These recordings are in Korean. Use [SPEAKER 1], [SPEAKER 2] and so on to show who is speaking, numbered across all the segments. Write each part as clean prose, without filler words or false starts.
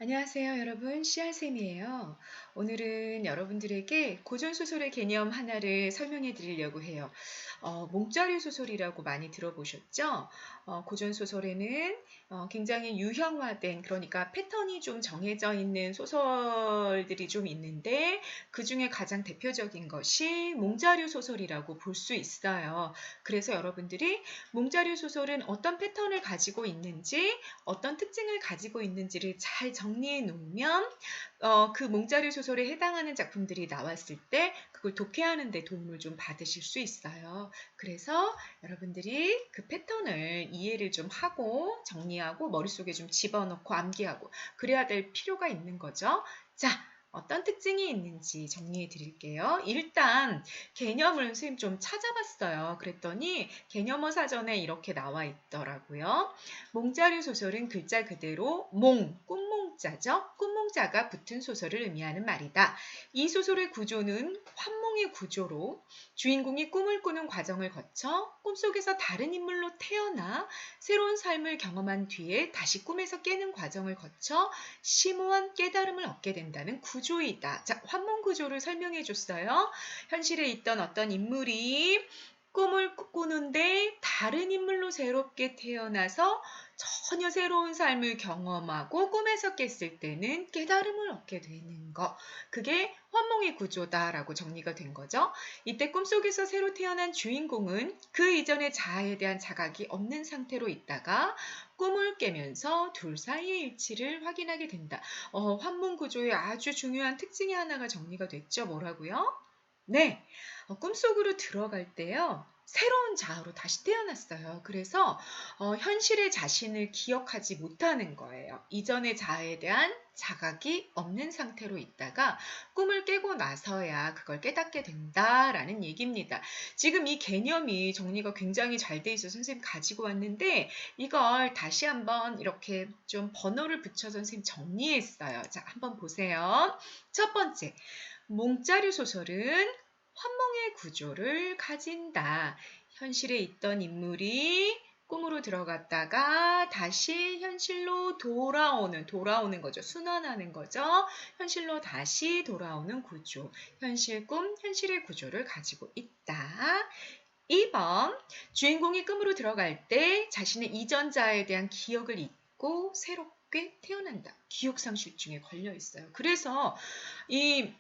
[SPEAKER 1] 안녕하세요, 여러분. 씨알쌤이에요. 오늘은 여러분들에게 고전소설의 개념 하나를 설명해 드리려고 해요. 몽자류 소설이라고 많이 들어보셨죠? 고전소설에는 굉장히 유형화된, 그러니까 패턴이 좀 정해져 있는 소설들이 좀 있는데, 그 중에 가장 대표적인 것이 몽자류 소설이라고 볼 수 있어요. 그래서 여러분들이 몽자류 소설은 어떤 패턴을 가지고 있는지, 어떤 특징을 가지고 있는지를 잘 정리해 놓으면 그 몽자류 소설에 해당하는 작품들이 나왔을 때 그걸 독해하는 데 도움을 좀 받으실 수 있어요. 그래서 여러분들이 그 패턴을 이해를 좀 하고 정리하고 머릿속에 좀 집어넣고 암기하고 그래야 될 필요가 있는 거죠. 자, 어떤 특징이 있는지 정리해 드릴게요. 일단 개념을 선생님 좀 찾아봤어요. 그랬더니 개념어 사전에 이렇게 나와 있더라고요. 몽자류 소설은 글자 그대로 꿈몽자죠. 꿈몽자가 붙은 소설을 의미하는 말이다. 이 소설의 구조는 환몽의 구조로 주인공이 꿈을 꾸는 과정을 거쳐 꿈속에서 다른 인물로 태어나 새로운 삶을 경험한 뒤에 다시 꿈에서 깨는 과정을 거쳐 심오한 깨달음을 얻게 된다는 구조이다. 자, 환몽 구조를 설명해 줬어요. 현실에 있던 어떤 인물이 꿈을 꾸는데 다른 인물로 새롭게 태어나서 전혀 새로운 삶을 경험하고 꿈에서 깼을 때는 깨달음을 얻게 되는 것. 그게 환몽의 구조다라고 정리가 된 거죠. 이때 꿈속에서 새로 태어난 주인공은 그 이전의 자아에 대한 자각이 없는 상태로 있다가 꿈을 깨면서 둘 사이의 일치를 확인하게 된다. 환몽 구조의 아주 중요한 특징이 하나가 정리가 됐죠. 뭐라고요? 네, 꿈속으로 들어갈 때요. 새로운 자아로 다시 태어났어요. 그래서 현실의 자신을 기억하지 못하는 거예요. 이전의 자아에 대한 자각이 없는 상태로 있다가 꿈을 깨고 나서야 그걸 깨닫게 된다라는 얘기입니다. 지금 이 개념이 정리가 굉장히 잘 돼 있어서 선생님 가지고 왔는데 이걸 다시 한번 이렇게 좀 번호를 붙여서 선생님 정리했어요. 자, 한번 보세요. 첫 번째, 몽자류 소설은 환몽의 구조를 가진다. 현실에 있던 인물이 꿈으로 들어갔다가 다시 현실로 돌아오는 거죠. 순환하는 거죠. 현실로 다시 돌아오는 구조. 현실 꿈, 현실의 구조를 가지고 있다. 2번, 주인공이 꿈으로 들어갈 때 자신의 이전자에 대한 기억을 잊고 새롭게 태어난다. 기억상실증에 걸려 있어요. 그래서 이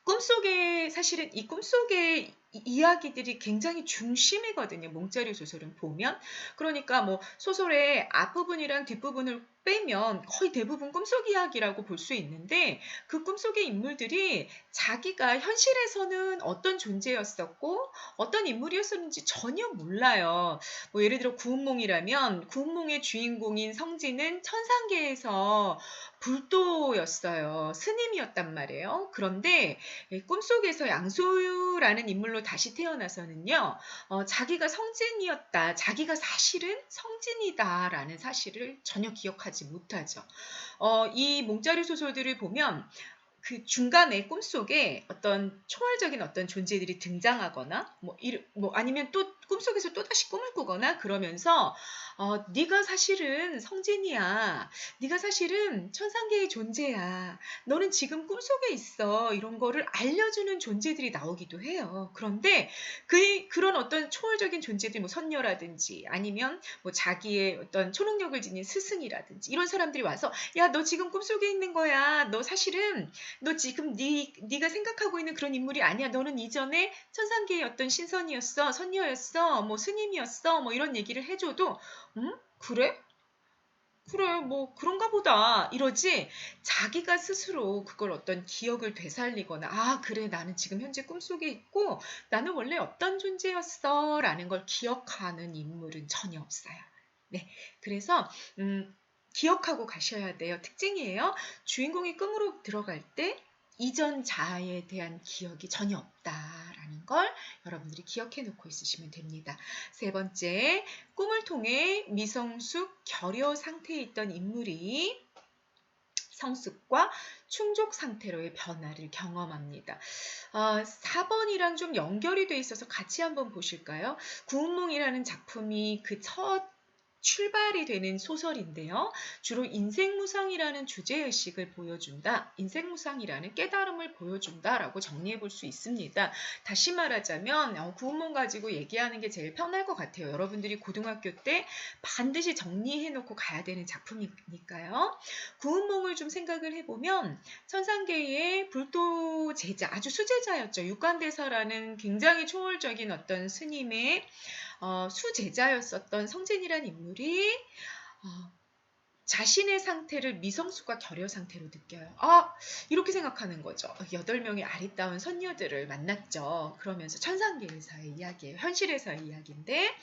[SPEAKER 1] 꿈속에 사실은 이 꿈속의 이야기들이 굉장히 중심이거든요. 몽자류 소설은 보면. 그러니까 뭐 소설의 앞부분이랑 뒷부분을 빼면 거의 대부분 꿈속 이야기라고 볼 수 있는데 그 꿈속의 인물들이 자기가 현실에서는 어떤 존재였었고 어떤 인물이었었는지 전혀 몰라요. 뭐 예를 들어 구운몽이라면 구운몽의 주인공인 성진은 천상계에서 불도였어요. 스님이었단 말이에요. 그런데 꿈속에서 양소유라는 인물로 다시 태어나서는요, 자기가 성진이었다, 자기가 사실은 성진이다라는 사실을 전혀 기억하지 못하죠. 이 몽자류 소설들을 보면 그 중간에 꿈속에 어떤 초월적인 어떤 존재들이 등장하거나 뭐 아니면 또 꿈속에서 또다시 꿈을 꾸거나 그러면서 네가 사실은 성진이야. 네가 사실은 천상계의 존재야. 너는 지금 꿈속에 있어. 이런 거를 알려주는 존재들이 나오기도 해요. 그런데 그런 어떤 초월적인 존재들, 뭐 선녀라든지 아니면 뭐 자기의 어떤 초능력을 지닌 스승이라든지 이런 사람들이 와서 야, 너 지금 꿈속에 있는 거야. 너 사실은 너 지금 네가 생각하고 있는 그런 인물이 아니야. 너는 이전에 천상계의 어떤 신선이었어, 선녀였어, 뭐 스님이었어, 뭐 이런 얘기를 해줘도, 그래? 그래, 뭐 그런가 보다 이러지 자기가 스스로 그걸 어떤 기억을 되살리거나 그래 나는 지금 현재 꿈속에 있고 나는 원래 어떤 존재였어 라는 걸 기억하는 인물은 전혀 없어요. 네, 그래서 기억하고 가셔야 돼요. 특징이에요. 주인공이 꿈으로 들어갈 때 이전 자아에 대한 기억이 전혀 없다라는 걸 여러분들이 기억해 놓고 있으시면 됩니다. 세 번째, 꿈을 통해 미성숙, 결여 상태에 있던 인물이 성숙과 충족 상태로의 변화를 경험합니다. 4번이랑 좀 연결이 돼 있어서 같이 한번 보실까요? 구운몽이라는 작품이 그 첫 출발이 되는 소설인데요. 주로 인생무상이라는 주제의식을 보여준다. 인생무상이라는 깨달음을 보여준다라고 정리해 볼 수 있습니다. 다시 말하자면 구운몽 가지고 얘기하는 게 제일 편할 것 같아요. 여러분들이 고등학교 때 반드시 정리해 놓고 가야 되는 작품이니까요. 구운몽을 좀 생각을 해보면 천상계의 불도 제자, 아주 수제자였죠. 육관대사라는 굉장히 초월적인 어떤 스님의 수제자였었던 성진이라는 인물이 자신의 상태를 미성숙과 결여 상태로 느껴요. 이렇게 생각하는 거죠. 8명의 아리따운 선녀들을 만났죠. 그러면서 천상계에서의 이야기예요. 현실에서의 이야기인데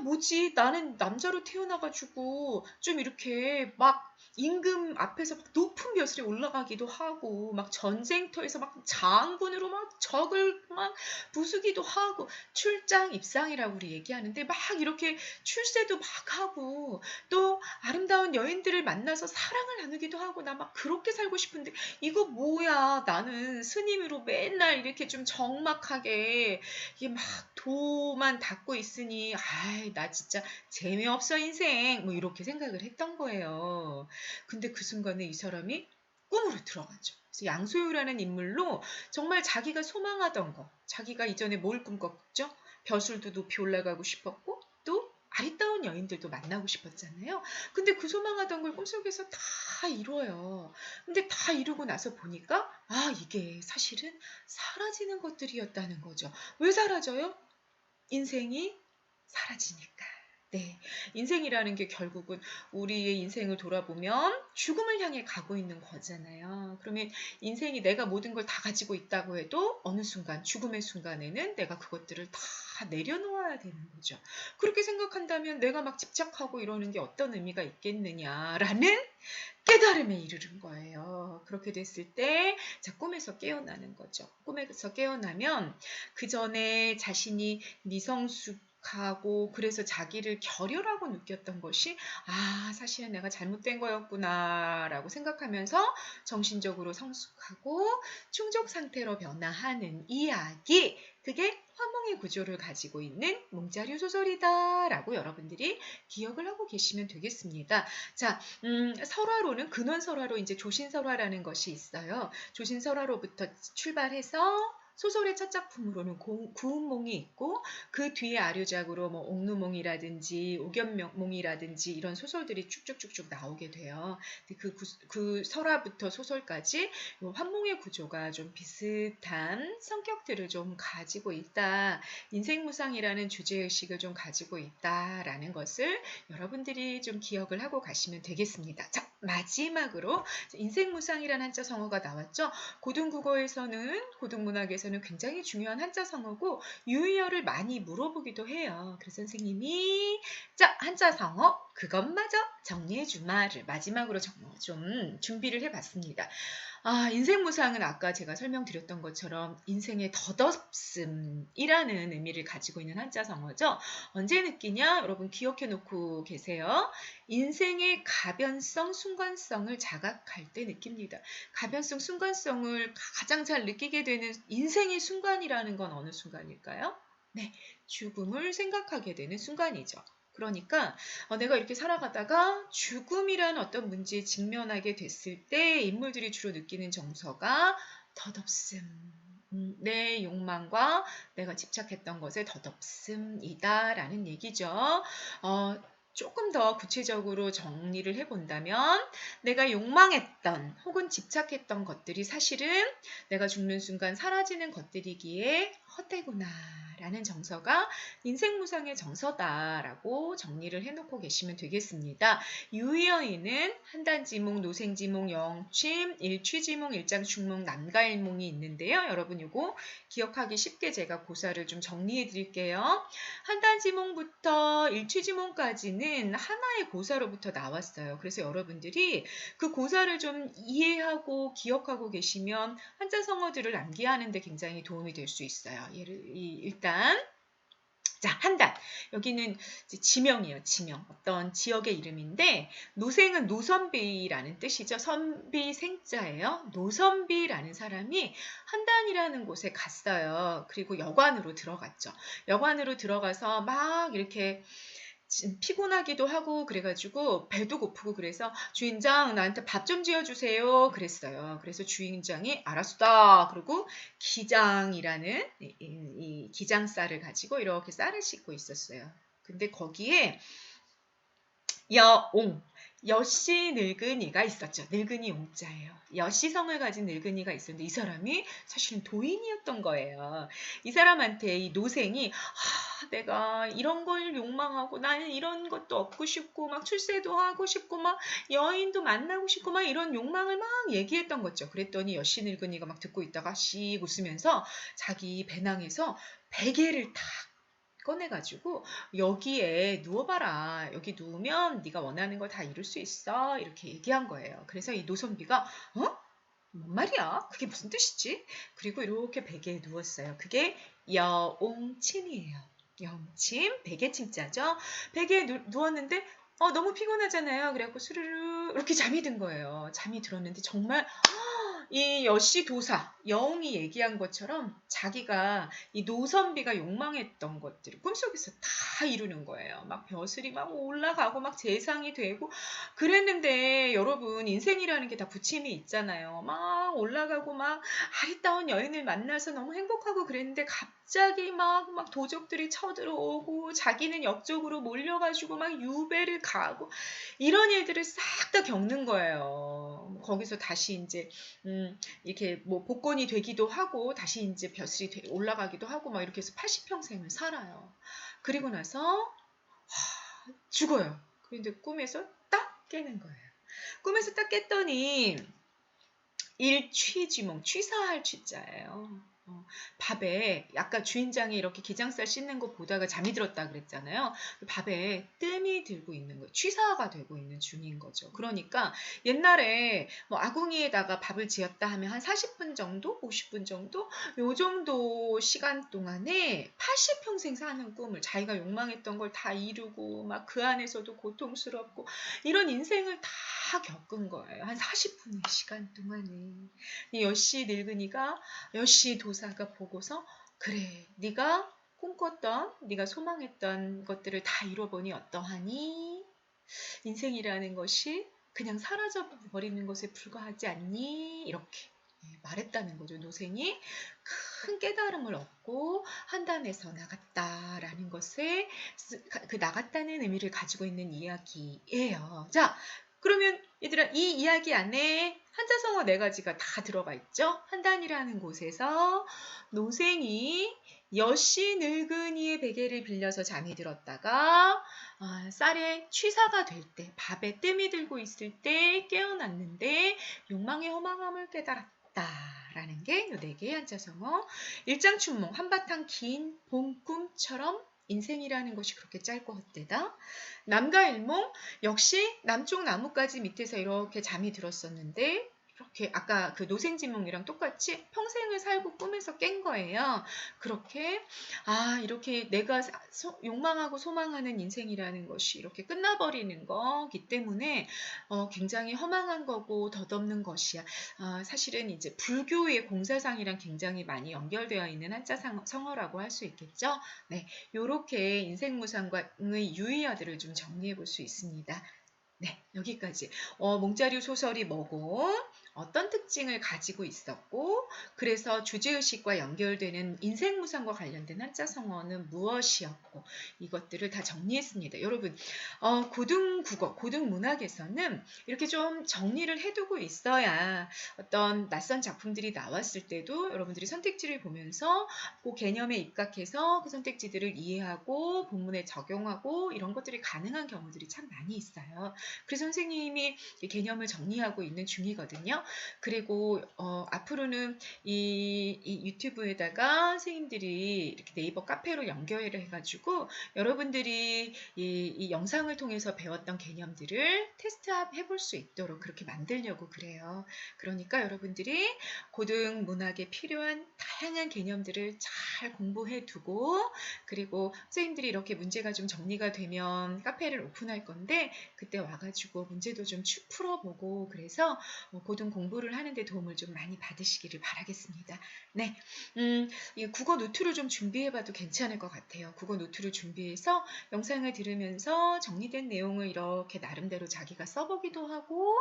[SPEAKER 1] 뭐지? 나는 남자로 태어나가지고 좀 이렇게 막 임금 앞에서 막 높은 벼슬에 올라가기도 하고 막 전쟁터에서 막 장군으로 막 적을 막 부수기도 하고 출장 입상이라고 우리 얘기하는데 막 이렇게 출세도 막 하고 또 아름다운 여인들을 만나서 사랑을 나누기도 하고 나 막 그렇게 살고 싶은데 이거 뭐야? 나는 스님으로 맨날 이렇게 좀 적막하게 이게 막 도만 닦고 있으니 나 진짜 재미없어 인생 뭐 이렇게 생각을 했던 거예요. 근데 그 순간에 이 사람이 꿈으로 들어가죠. 그래서 양소유라는 인물로 정말 자기가 소망하던 거, 자기가 이전에 뭘 꿈꿨죠? 벼슬도 높이 올라가고 싶었고 또 아리따운 여인들도 만나고 싶었잖아요. 근데 그 소망하던 걸 꿈속에서 다 이뤄요. 근데 다 이루고 나서 보니까 이게 사실은 사라지는 것들이었다는 거죠. 왜 사라져요? 인생이 사라지니까. 네. 인생이라는 게 결국은 우리의 인생을 돌아보면 죽음을 향해 가고 있는 거잖아요. 그러면 인생이 내가 모든 걸 다 가지고 있다고 해도 어느 순간, 죽음의 순간에는 내가 그것들을 다 내려놓아야 되는 거죠. 그렇게 생각한다면 내가 막 집착하고 이러는 게 어떤 의미가 있겠느냐라는 깨달음에 이르는 거예요. 그렇게 됐을 때, 꿈에서 깨어나는 거죠. 꿈에서 깨어나면 그 전에 자신이 미성숙하고 그래서 자기를 결여라고 느꼈던 것이 사실은 내가 잘못된 거였구나 라고 생각하면서 정신적으로 성숙하고 충족 상태로 변화하는 이야기, 그게 화몽의 구조를 가지고 있는 몽자류 소설이다 라고 여러분들이 기억을 하고 계시면 되겠습니다. 자, 설화로는 근원설화로 이제 조신설화라는 것이 있어요. 조신설화로부터 출발해서 소설의 첫 작품으로는 구운몽이 있고 그 뒤에 아류작으로 뭐 옥루몽이라든지 옥연몽이라든지 이런 소설들이 쭉쭉쭉쭉 나오게 돼요. 그 설화부터 소설까지 환몽의 구조가 좀 비슷한 성격들을 좀 가지고 있다. 인생무상이라는 주제의식을 좀 가지고 있다라는 것을 여러분들이 좀 기억을 하고 가시면 되겠습니다. 자, 마지막으로 인생무상이라는 한자 성어가 나왔죠. 고등문학에서는 굉장히 중요한 한자 성어고 유의어를 많이 물어보기도 해요. 그래서 선생님이 한자 성어 그것마저 정리해주마를 마지막으로 좀 준비를 해봤습니다. 인생무상은 아까 제가 설명드렸던 것처럼 인생의 덧없음이라는 의미를 가지고 있는 한자 성어죠. 언제 느끼냐? 여러분 기억해 놓고 계세요. 인생의 가변성, 순간성을 자각할 때 느낍니다. 가변성, 순간성을 가장 잘 느끼게 되는 인생의 순간이라는 건 어느 순간일까요? 네, 죽음을 생각하게 되는 순간이죠. 그러니까 내가 이렇게 살아가다가 죽음이라는 어떤 문제에 직면하게 됐을 때 인물들이 주로 느끼는 정서가 덧없음, 내 욕망과 내가 집착했던 것의 덧없음이다라는 얘기죠. 조금 더 구체적으로 정리를 해본다면 내가 욕망했던 혹은 집착했던 것들이 사실은 내가 죽는 순간 사라지는 것들이기에 헛되구나 라는 정서가 인생무상의 정서다라고 정리를 해놓고 계시면 되겠습니다. 유의어에는 한단지몽, 노생지몽, 영침, 일취지몽, 일장충몽, 남가일몽이 있는데요. 여러분 이거 기억하기 쉽게 제가 고사를 좀 정리해 드릴게요. 한단지몽부터 일취지몽까지는 하나의 고사로부터 나왔어요. 그래서 여러분들이 그 고사를 좀 이해하고 기억하고 계시면 한자 성어들을 암기하는 데 굉장히 도움이 될 수 있어요. 일단 한단. 여기는 지명이에요. 지명. 어떤 지역의 이름인데 노생은 노선비라는 뜻이죠. 선비 생자예요. 노선비라는 사람이 한단이라는 곳에 갔어요. 그리고 여관으로 들어갔죠. 여관으로 들어가서 막 이렇게 피곤하기도 하고 그래가지고 배도 고프고 그래서 주인장 나한테 밥 좀 지어주세요 그랬어요. 그래서 주인장이 알았다 그러고 기장이라는 이 기장쌀을 가지고 이렇게 쌀을 씻고 있었어요. 근데 거기에 여옹 여씨 늙은이가 있었죠. 늙은이 옹자예요. 여씨성을 가진 늙은이가 있었는데 이 사람이 사실은 도인이었던 거예요. 이 사람한테 이 노생이 내가 이런 걸 욕망하고 나는 이런 것도 얻고 싶고 막 출세도 하고 싶고 막 여인도 만나고 싶고 막 이런 욕망을 막 얘기했던 거죠. 그랬더니 여씨 늙은이가 막 듣고 있다가 씩 웃으면서 자기 배낭에서 베개를 탁 꺼내가지고 여기에 누워봐라. 여기 누우면 네가 원하는 거 다 이룰 수 있어. 이렇게 얘기한 거예요. 그래서 이 노선비가 뭔 말이야? 그게 무슨 뜻이지? 그리고 이렇게 베개에 누웠어요. 그게 여옹침이에요. 여옹침, 베개침자죠. 베개에 누웠는데 너무 피곤하잖아요. 그래갖고 스르르 이렇게 잠이 든 거예요. 잠이 들었는데 정말 이 여씨 도사, 여웅이 얘기한 것처럼 자기가 이 노선비가 욕망했던 것들을 꿈속에서 다 이루는 거예요. 막 벼슬이 막 올라가고 막 재상이 되고 그랬는데 여러분 인생이라는 게 다 부침이 있잖아요. 막 올라가고 막 아리따운 여인을 만나서 너무 행복하고 그랬는데 갑자기 막 도적들이 쳐들어오고 자기는 역적으로 몰려가지고 막 유배를 가고 이런 일들을 싹 다 겪는 거예요. 거기서 다시 이제 이렇게 뭐 복권이 되기도 하고 다시 이제 벼슬이 올라가기도 하고 막 이렇게 해서 80평생을 살아요. 그리고 나서 죽어요. 그런데 꿈에서 딱 깨는 거예요. 꿈에서 딱 깼더니 일취지몽, 취사할 취자예요. 밥에 아까 주인장이 이렇게 기장쌀 씻는 거 보다가 잠이 들었다 그랬잖아요. 밥에 뜸이 들고 있는 거예요. 취사가 되고 있는 중인 거죠. 그러니까 옛날에 뭐 아궁이에다가 밥을 지었다 하면 한 40분 정도, 50분 정도 요 정도 시간 동안에 80평생 사는 꿈을 자기가 욕망했던 걸 다 이루고 막 그 안에서도 고통스럽고 이런 인생을 다 겪은 거예요. 한 40분의 시간 동안에. 이 여씨 늙은이가 여씨 도사가 보고서 그래 네가 꿈꿨던 네가 소망했던 것들을 다 이뤄보니 어떠하니? 인생이라는 것이 그냥 사라져 버리는 것에 불과하지 않니? 이렇게 말했다는 거죠. 노생이 큰 깨달음을 얻고 한단에서 나갔다라는 것에 그 나갔다는 의미를 가지고 있는 이야기예요. 자, 그러면 얘들아 이 이야기 안에 한자성어 4가지가 다 들어가 있죠. 한단이라는 곳에서 노생이 여씨 늙은이의 베개를 빌려서 잠이 들었다가 쌀에 취사가 될 때, 밥에 뜸이 들고 있을 때 깨어났는데 욕망의 허망함을 깨달았다라는 게 이 4개의 한자성어. 일장춘몽, 한바탕 긴 봄꿈처럼 인생이라는 것이 그렇게 짧고 헛되다. 남가일몽, 역시 남쪽 나뭇가지 밑에서 이렇게 잠이 들었었는데 이렇게 아까 그 노생지몽이랑 똑같이 평생을 살고 꿈에서 깬 거예요. 그렇게 이렇게 내가 욕망하고 소망하는 인생이라는 것이 이렇게 끝나버리는 거기 때문에 굉장히 허망한 거고 덧없는 것이야. 사실은 이제 불교의 공사상이랑 굉장히 많이 연결되어 있는 한자 성어라고 할 수 있겠죠. 네, 요렇게 인생무상과의 유의어들을 좀 정리해 볼 수 있습니다. 네, 여기까지. 몽자류 소설이 뭐고 어떤 특징을 가지고 있었고 그래서 주제의식과 연결되는 인생무상과 관련된 한자성어는 무엇이었고 이것들을 다 정리했습니다. 여러분 고등국어, 고등문학에서는 이렇게 좀 정리를 해두고 있어야 어떤 낯선 작품들이 나왔을 때도 여러분들이 선택지를 보면서 그 개념에 입각해서 그 선택지들을 이해하고 본문에 적용하고 이런 것들이 가능한 경우들이 참 많이 있어요. 그래서 선생님이 개념을 정리하고 있는 중이거든요. 그리고 앞으로는 이 유튜브에다가 선생님들이 이렇게 네이버 카페로 연결을 해가지고 여러분들이 이 영상을 통해서 배웠던 개념들을 테스트업 해볼 수 있도록 그렇게 만들려고 그래요. 그러니까 여러분들이 고등 문학에 필요한 다양한 개념들을 잘 공부해 두고 그리고 선생님들이 이렇게 문제가 좀 정리가 되면 카페를 오픈할 건데 그때 와가지고 와가지고 문제도 좀 풀어보고 그래서 고등 공부를 하는데 도움을 좀 많이 받으시기를 바라겠습니다. 네, 이 국어 노트를 좀 준비해봐도 괜찮을 것 같아요. 국어 노트를 준비해서 영상을 들으면서 정리된 내용을 이렇게 나름대로 자기가 써보기도 하고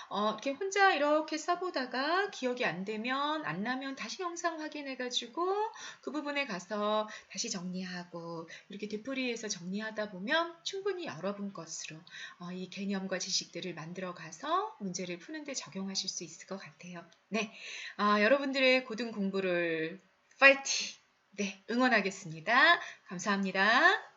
[SPEAKER 1] 이렇게 혼자 이렇게 써보다가 기억이 안 되면 안 나면 다시 영상 확인해가지고 그 부분에 가서 다시 정리하고 이렇게 되풀이해서 정리하다 보면 충분히 여러분 것으로 이 개념과 지식들을 만들어 가서 문제를 푸는데 적용하실 수 있을 것 같아요. 네, 여러분들의 고등 공부를 파이팅! 네, 응원하겠습니다. 감사합니다.